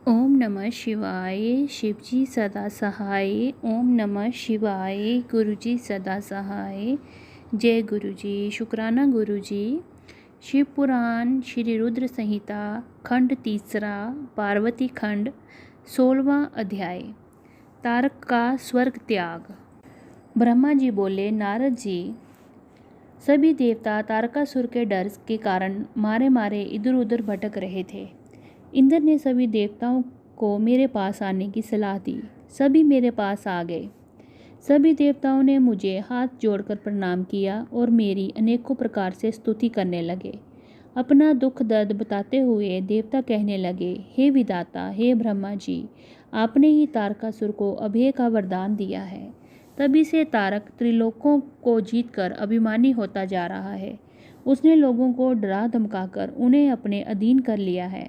ओम नमः शिवाय। शिवजी सदा सहाय। ओम नमः शिवाय। गुरुजी सदा सहाय। जय गुरुजी। शुक्राना गुरुजी। शिव पुराण श्री रुद्र संहिता खंड तीसरा पार्वती खंड 16वां अध्याय। तारक का स्वर्ग त्याग। ब्रह्मा जी बोले, नारद जी, सभी देवता तारकासुर के डर के कारण मारे मारे इधर उधर भटक रहे थे। इंद्र ने सभी देवताओं को मेरे पास आने की सलाह दी। सभी मेरे पास आ गए। सभी देवताओं ने मुझे हाथ जोड़कर प्रणाम किया और मेरी अनेकों प्रकार से स्तुति करने लगे। अपना दुख दर्द बताते हुए देवता कहने लगे, हे विधाता, हे ब्रह्मा जी, आपने ही तारकासुर को अभय का वरदान दिया है। तभी से तारक त्रिलोकों को जीतकर अभिमानी होता जा रहा है। उसने लोगों को डरा धमकाकर उन्हें अपने अधीन कर लिया है।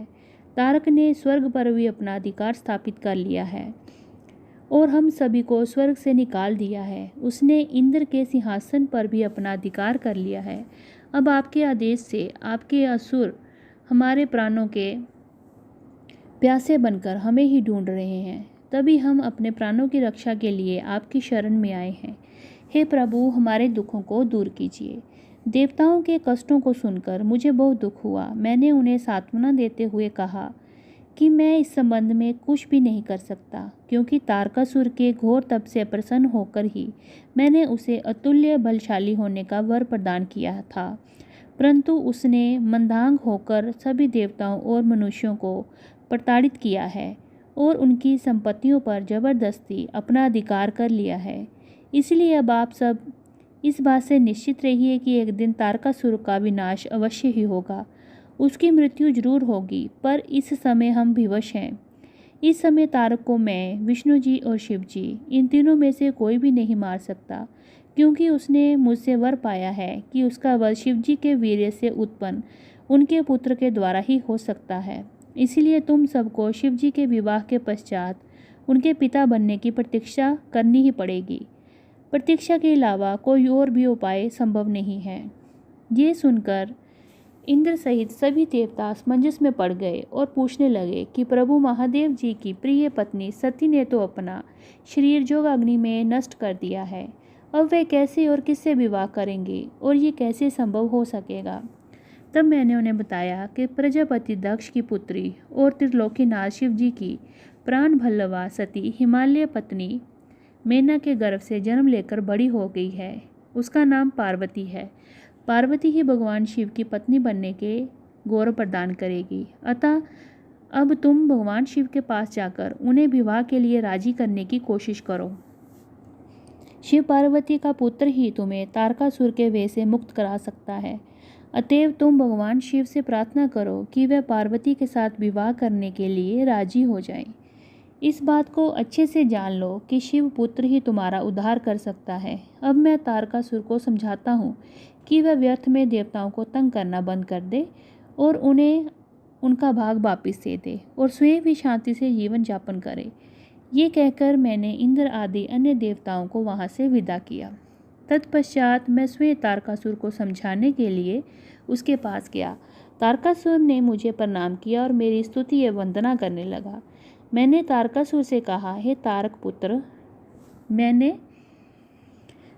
तारक ने स्वर्ग पर भी अपना अधिकार स्थापित कर लिया है और हम सभी को स्वर्ग से निकाल दिया है। उसने इंद्र के सिंहासन पर भी अपना अधिकार कर लिया है। अब आपके आदेश से आपके असुर हमारे प्राणों के प्यासे बनकर हमें ही ढूंढ रहे हैं। तभी हम अपने प्राणों की रक्षा के लिए आपकी शरण में आए हैं। हे प्रभु, हमारे दुखों को दूर कीजिए। देवताओं के कष्टों को सुनकर मुझे बहुत दुख हुआ। मैंने उन्हें सांत्वना देते हुए कहा कि मैं इस संबंध में कुछ भी नहीं कर सकता, क्योंकि तारकासुर के घोर तप से प्रसन्न होकर ही मैंने उसे अतुल्य बलशाली होने का वर प्रदान किया था। परंतु उसने मंदांग होकर सभी देवताओं और मनुष्यों को प्रताड़ित किया है और उनकी संपत्तियों पर जबरदस्ती अपना अधिकार कर लिया है। इसलिए अब आप सब इस बात से निश्चित रहिए कि एक दिन तारकासुर का विनाश अवश्य ही होगा। उसकी मृत्यु जरूर होगी, पर इस समय हम विवश हैं। इस समय तारक को मैं, विष्णु जी और शिव जी, इन तीनों में से कोई भी नहीं मार सकता, क्योंकि उसने मुझसे वर पाया है कि उसका वध शिव जी के वीर्य से उत्पन्न उनके पुत्र के द्वारा ही हो सकता है। इसलिए तुम सबको शिव जी के विवाह के पश्चात उनके पिता बनने की प्रतीक्षा करनी ही पड़ेगी। प्रतीक्षा के अलावा कोई और भी उपाय संभव नहीं है। ये सुनकर इंद्र सहित सभी देवता असमंजस में पड़ गए और पूछने लगे कि प्रभु महादेव जी की प्रिय पत्नी सती ने तो अपना शरीर जोगाग्नि में नष्ट कर दिया है। अब वे कैसे और किससे विवाह करेंगे और ये कैसे संभव हो सकेगा। तब मैंने उन्हें बताया कि प्रजापति दक्ष की पुत्री और त्रिलोकीनाथ शिव जी की प्राण भल्लवा सती हिमालय पत्नी मेना के गर्भ से जन्म लेकर बड़ी हो गई है। उसका नाम पार्वती है। पार्वती ही भगवान शिव की पत्नी बनने के गौरव प्रदान करेगी। अतः अब तुम भगवान शिव के पास जाकर उन्हें विवाह के लिए राजी करने की कोशिश करो। शिव पार्वती का पुत्र ही तुम्हें तारकासुर के वश से मुक्त करा सकता है। अतएव तुम भगवान शिव से प्रार्थना करो कि वह पार्वती के साथ विवाह करने के लिए राजी हो जाएं। इस बात को अच्छे से जान लो कि शिव पुत्र ही तुम्हारा उद्धार कर सकता है। अब मैं तारकासुर को समझाता हूँ कि वह व्यर्थ में देवताओं को तंग करना बंद कर दे और उन्हें उनका भाग वापिस दे दे और स्वयं भी शांति से जीवन यापन करे। ये कहकर मैंने इंद्र आदि अन्य देवताओं को वहाँ से विदा किया। तत्पश्चात मैं स्वयं तारकासुर को समझाने के लिए उसके पास गया। तारकासुर ने मुझे प्रणाम किया और मेरी स्तुति एवं वंदना करने लगा। मैंने तारकासुर से कहा, हे तारक पुत्र, मैंने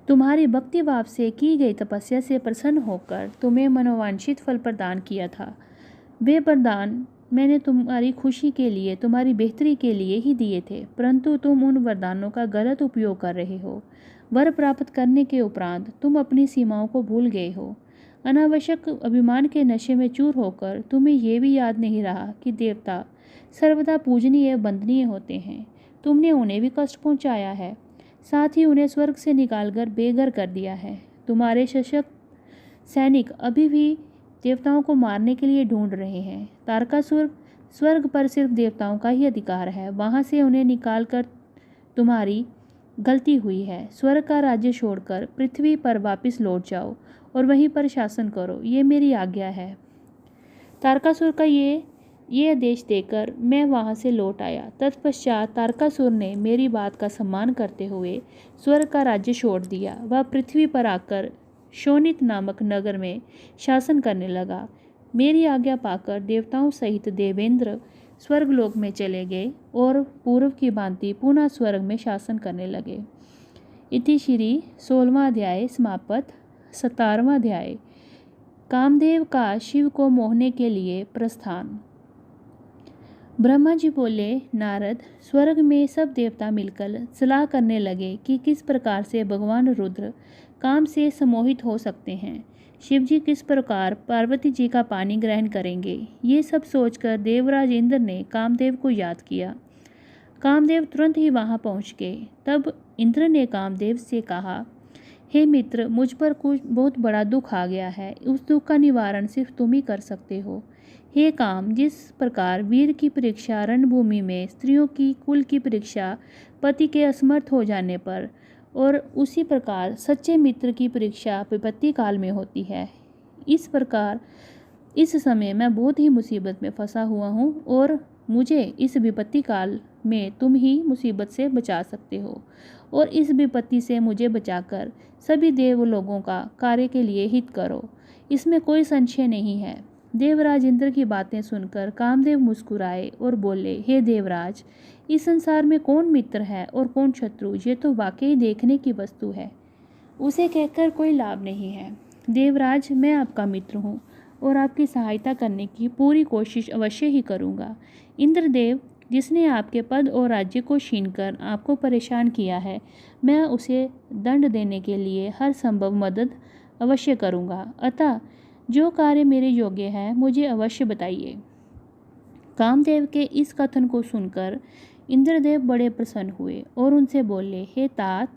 तुम्हारी भक्ति भाव से की गई तपस्या से प्रसन्न होकर तुम्हें मनोवांछित फल प्रदान किया था। वे वरदान मैंने तुम्हारी खुशी के लिए, तुम्हारी बेहतरी के लिए ही दिए थे, परंतु तुम उन वरदानों का गलत उपयोग कर रहे हो। वर प्राप्त करने के उपरांत तुम अपनी सीमाओं को भूल गए हो। अनावश्यक अभिमान के नशे में चूर होकर तुम्हें यह भी याद नहीं रहा कि देवता सर्वदा पूजनीय एवं वंदनीय होते हैं। तुमने उन्हें भी कष्ट पहुंचाया है, साथ ही उन्हें स्वर्ग से निकालकर बेघर कर दिया है। तुम्हारे सशक्त सैनिक अभी भी देवताओं को मारने के लिए ढूंढ रहे हैं। तारकासुर स्वर्ग पर सिर्फ देवताओं का ही अधिकार है, वहाँ से उन्हें निकालकर तुम्हारी गलती हुई है। स्वर्ग का राज्य छोड़कर पृथ्वी पर वापस लौट जाओ और वहीं पर शासन करो, ये मेरी आज्ञा है। तारकासुर का ये आदेश देकर मैं वहाँ से लौट आया। तत्पश्चात तारकासुर ने मेरी बात का सम्मान करते हुए स्वर्ग का राज्य छोड़ दिया। वह पृथ्वी पर आकर शोणित नामक नगर में शासन करने लगा। मेरी आज्ञा पाकर देवताओं सहित देवेंद्र स्वर्गलोक में चले गए और पूर्व की भांति पुनः स्वर्ग में शासन करने लगे। इति श्री 16वां अध्याय समाप्त। 17वां अध्याय कामदेव का शिव को मोहने के लिए प्रस्थान। ब्रह्मा जी बोले, नारद, स्वर्ग में सब देवता मिलकर सलाह करने लगे कि किस प्रकार से भगवान रुद्र काम से सम्मोहित हो सकते हैं। शिव जी किस प्रकार पार्वती जी का पानी ग्रहण करेंगे। ये सब सोचकर देवराज इंद्र ने कामदेव को याद किया। कामदेव तुरंत ही वहां पहुंच गए। तब इंद्र ने कामदेव से कहा, हे मित्र, मुझ पर कुछ बहुत बड़ा दुख आ गया है। उस दुख का निवारण सिर्फ तुम ही कर सकते हो। हे काम, जिस प्रकार वीर की परीक्षा रणभूमि में स्त्रियों की कुल की परीक्षा पति के असमर्थ हो जाने पर, और उसी प्रकार सच्चे मित्र की परीक्षा विपत्ति काल में होती है, इस प्रकार इस समय मैं बहुत ही मुसीबत में फंसा हुआ हूँ और मुझे इस विपत्ति काल में तुम ही मुसीबत से बचा सकते हो और इस विपत्ति से मुझे बचाकर सभी देव लोगों का कार्य के लिए हित करो, इसमें कोई संशय नहीं है। देवराज इंद्र की बातें सुनकर कामदेव मुस्कुराए और बोले, हे देवराज, इस संसार में कौन मित्र है और कौन शत्रु, ये तो वाकई देखने की वस्तु है, उसे कहकर कोई लाभ नहीं है। देवराज, मैं आपका मित्र हूँ और आपकी सहायता करने की पूरी कोशिश अवश्य ही करूँगा। इंद्रदेव, जिसने आपके पद और राज्य को छीनकर आपको परेशान किया है, मैं उसे दंड देने के लिए हर संभव मदद अवश्य करूँगा। अतः जो कार्य मेरे योग्य है मुझे अवश्य बताइए। कामदेव के इस कथन को सुनकर इंद्रदेव बड़े प्रसन्न हुए और उनसे बोले, हे तात,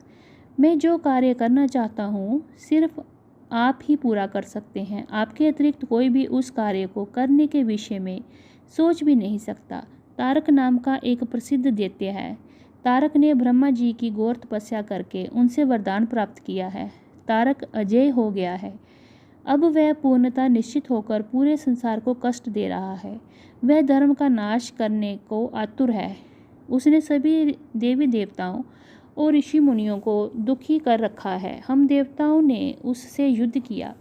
मैं जो कार्य करना चाहता हूँ सिर्फ आप ही पूरा कर सकते हैं। आपके अतिरिक्त कोई भी उस कार्य को करने के विषय में सोच भी नहीं सकता। तारक नाम का एक प्रसिद्ध दैत्य है। तारक ने ब्रह्मा जी की घोर तपस्या करके उनसे वरदान प्राप्त किया है। तारक अजेय हो गया है। अब वह पूर्णतः निश्चित होकर पूरे संसार को कष्ट दे रहा है। वह धर्म का नाश करने को आतुर है। उसने सभी देवी देवताओं और ऋषि मुनियों को दुखी कर रखा है। हम देवताओं ने उससे युद्ध किया,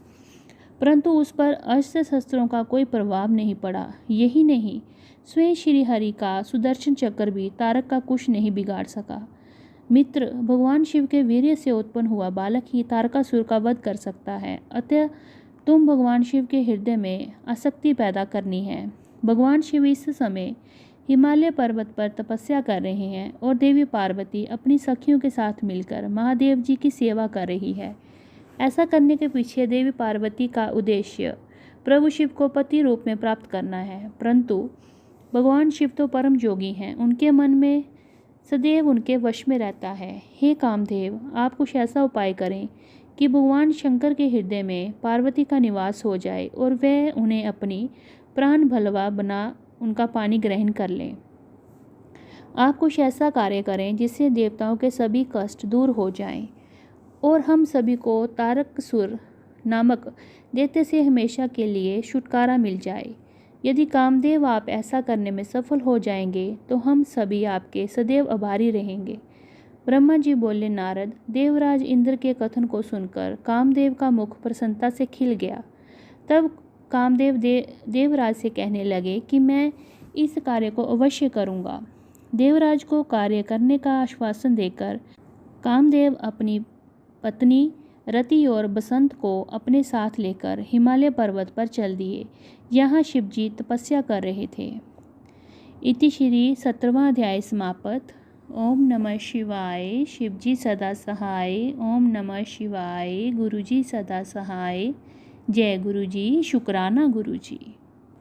परंतु उस पर अस्त्र शस्त्रों का कोई प्रभाव नहीं पड़ा। यही नहीं, स्वयं श्री हरि का सुदर्शन चक्र भी तारक का कुछ नहीं बिगाड़ सका। मित्र, भगवान शिव के वीर्य से उत्पन्न हुआ बालक ही तारकासुर का वध कर सकता है। अतः तुम भगवान शिव के हृदय में आसक्ति पैदा करनी है। भगवान शिव इस समय हिमालय पर्वत पर तपस्या कर रहे हैं और देवी पार्वती अपनी सखियों के साथ मिलकर महादेव जी की सेवा कर रही है। ऐसा करने के पीछे देवी पार्वती का उद्देश्य प्रभु शिव को पति रूप में प्राप्त करना है। परंतु भगवान शिव तो परम योगी हैं, उनके मन में सदैव उनके वश में रहता है। हे कामदेव, आप कुछ ऐसा उपाय करें कि भगवान शंकर के हृदय में पार्वती का निवास हो जाए और वह उन्हें अपनी प्राण भलवा बना उनका पानी ग्रहण कर लें। आप कुछ ऐसा कार्य करें जिससे देवताओं के सभी कष्ट दूर हो जाएं और हम सभी को तारकासुर नामक दैत्य से हमेशा के लिए छुटकारा मिल जाए। यदि कामदेव आप ऐसा करने में सफल हो जाएंगे तो हम सभी आपके सदैव आभारी रहेंगे। ब्रह्मा जी बोले, नारद, देवराज इंद्र के कथन को सुनकर कामदेव का मुख प्रसन्नता से खिल गया। तब कामदेव देवराज से कहने लगे कि मैं इस कार्य को अवश्य करूँगा। देवराज को कार्य करने का आश्वासन देकर कामदेव अपनी पत्नी रति और बसंत को अपने साथ लेकर हिमालय पर्वत पर चल दिए। यहाँ शिवजी तपस्या कर रहे थे। इति श्री 17वां अध्याय समाप्त। ओम नमः शिवाय। शिवजी सदा सहाय। ओम नमः शिवाय। गुरुजी सदा सहाय। जय गुरुजी। शुक्राना गुरुजी।